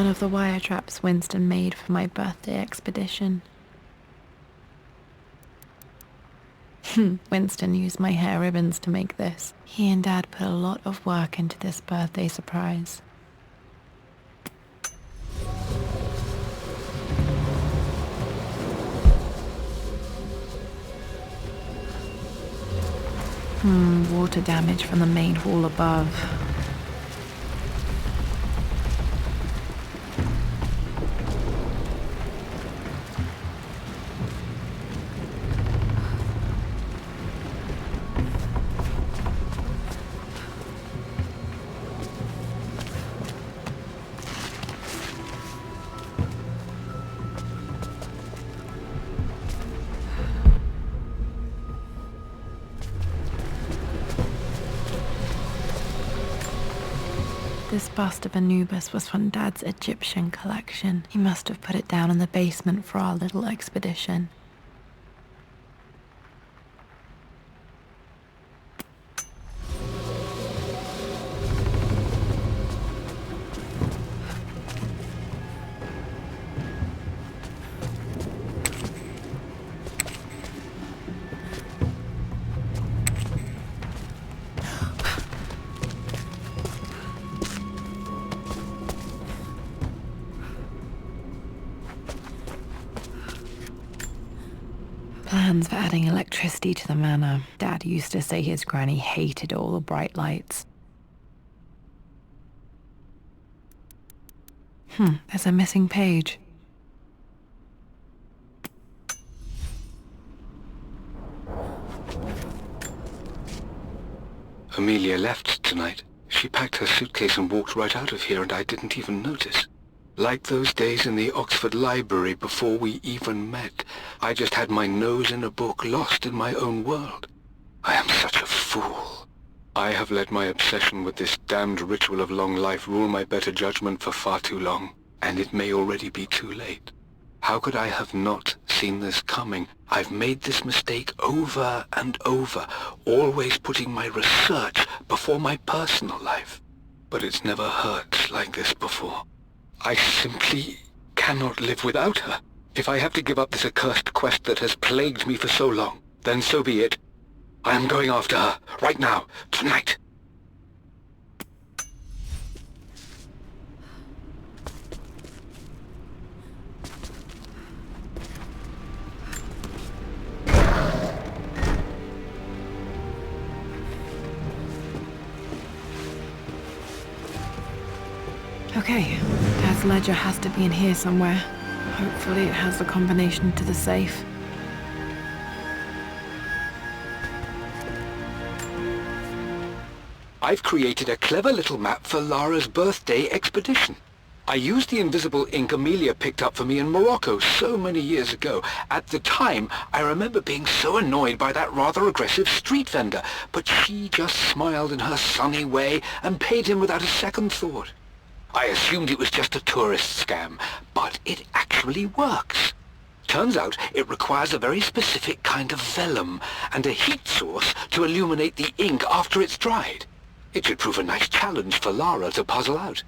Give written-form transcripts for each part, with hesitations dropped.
one of the wire traps Winston made for my birthday expedition. Winston used my hair ribbons to make this. He and Dad put a lot of work into this birthday surprise. Water damage from the main hall above. This bust of Anubis was from Dad's Egyptian collection. He must have put it down in the basement for our little expedition. Plans for adding electricity to the manor. Dad used to say his granny hated all the bright lights. There's a missing page. Amelia left tonight. She packed her suitcase and walked right out of here, and I didn't even notice. Like those days in the Oxford Library before we even met. I just had my nose in a book, lost in my own world. I am such a fool. I have let my obsession with this damned ritual of long life rule my better judgment for far too long, and it may already be too late. How could I have not seen this coming? I've made this mistake over and over, always putting my research before my personal life. But it's never hurt like this before. I simply cannot live without her. If I have to give up this accursed quest that has plagued me for so long, then so be it. I am going after her, right now, tonight. Okay, Dad's ledger has to be in here somewhere. Hopefully it has the combination to the safe. I've created a clever little map for Lara's birthday expedition. I used the invisible ink Amelia picked up for me in Morocco so many years ago. At the time, I remember being so annoyed by that rather aggressive street vendor, but she just smiled in her sunny way and paid him without a second thought. I assumed it was just a tourist scam, but it actually works. Turns out it requires a very specific kind of vellum and a heat source to illuminate the ink after it's dried. It should prove a nice challenge for Lara to puzzle out.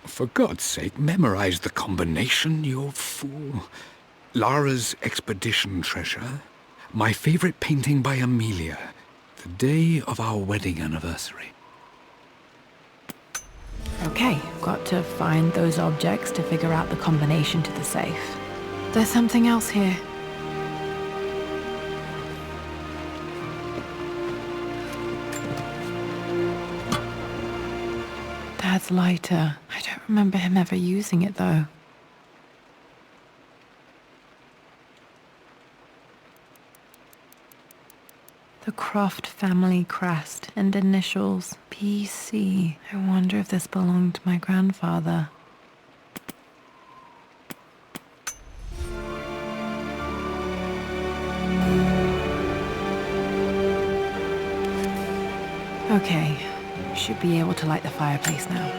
For God's sake, memorize the combination, you fool. Lara's expedition treasure, my favorite painting by Amelia, the day of our wedding anniversary. Okay, got to find those objects to figure out the combination to the safe. There's something else here. Dad's lighter. I don't remember him ever using it, though. The Croft family crest and initials PC. I wonder if this belonged to my grandfather. Okay, should be able to light the fireplace now.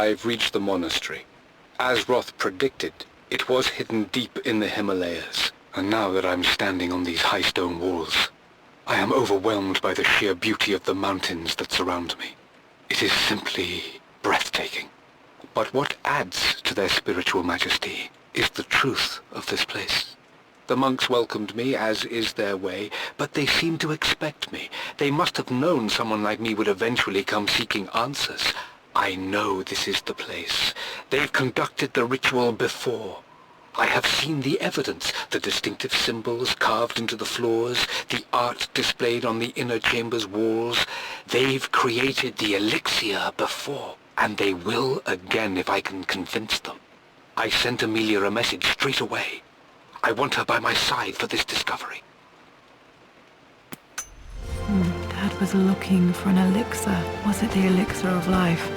I've reached the monastery. As Roth predicted, it was hidden deep in the Himalayas. And now that I'm standing on these high stone walls, I am overwhelmed by the sheer beauty of the mountains that surround me. It is simply breathtaking. But what adds to their spiritual majesty is the truth of this place. The monks welcomed me, as is their way, but they seemed to expect me. They must have known someone like me would eventually come seeking answers. I know this is the place. They've conducted the ritual before. I have seen the evidence, the distinctive symbols carved into the floors, the art displayed on the inner chamber's walls. They've created the elixir before, and they will again if I can convince them. I sent Amelia a message straight away. I want her by my side for this discovery. Dad was looking for an elixir. Was it the elixir of life?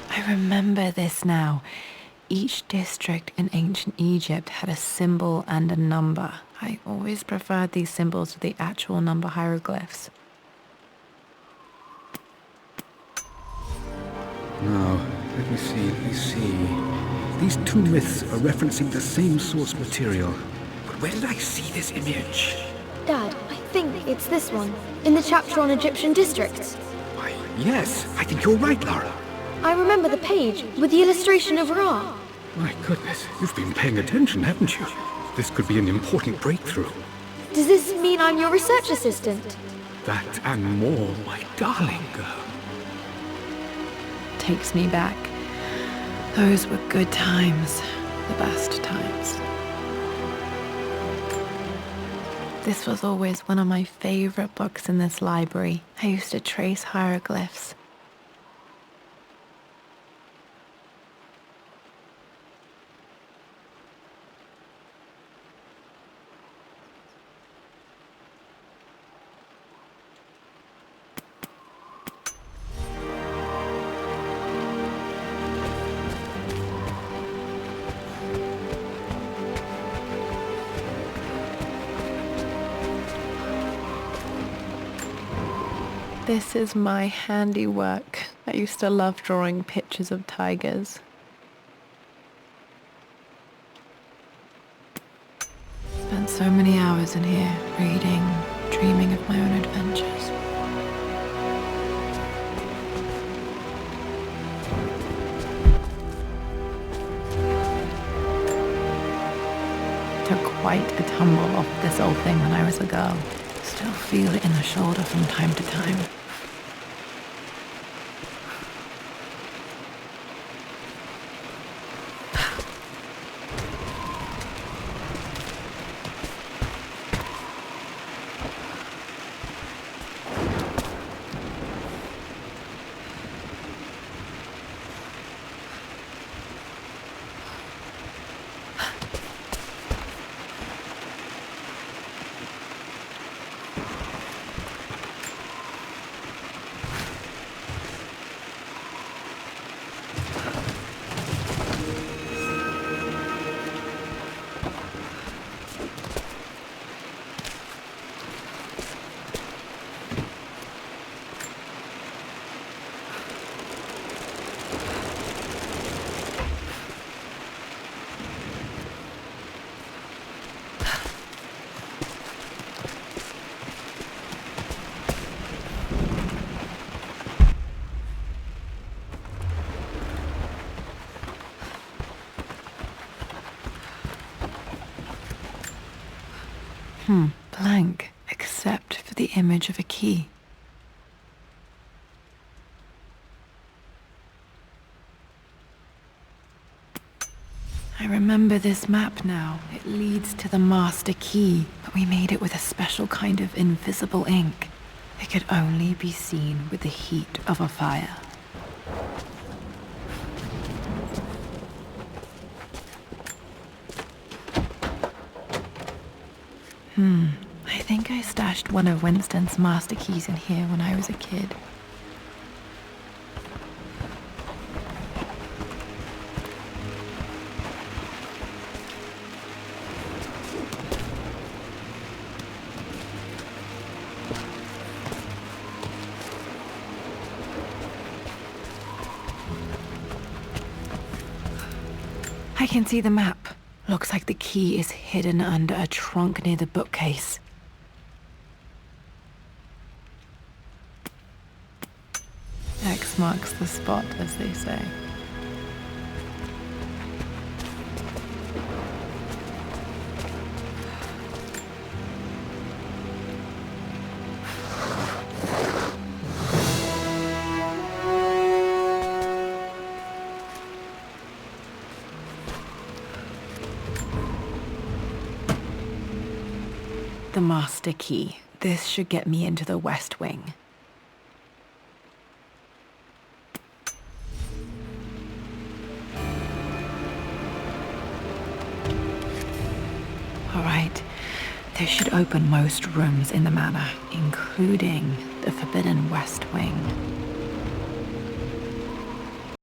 I remember this now. Each district in ancient Egypt had a symbol and a number. I always preferred these symbols to the actual number hieroglyphs. Now, let me see. These two myths are referencing the same source material. But where did I see this image? Dad, I think it's this one, in the chapter on Egyptian districts. Why, yes, I think you're right, Lara. I remember the page with the illustration of Ra. My goodness, you've been paying attention, haven't you? This could be an important breakthrough. Does this mean I'm your research assistant? That and more, my darling girl. Takes me back. Those were good times. The best times. This was always one of my favorite books in this library. I used to trace hieroglyphs. This is my handiwork. I used to love drawing pictures of tigers. Spent so many hours in here, reading, dreaming of my own adventures. Took quite a tumble off this old thing when I was a girl. Still feel it in the shoulder from time to time. Blank, except for the image of a key. I remember this map now. It leads to the master key, but we made it with a special kind of invisible ink. It could only be seen with the heat of a fire. I think I stashed one of Winston's master keys in here when I was a kid. I can see the map. Looks like the key is hidden under a trunk near the bookcase. X marks the spot, as they say. The master key. This should get me into the West Wing. All right. This should open most rooms in the manor, including the forbidden West Wing.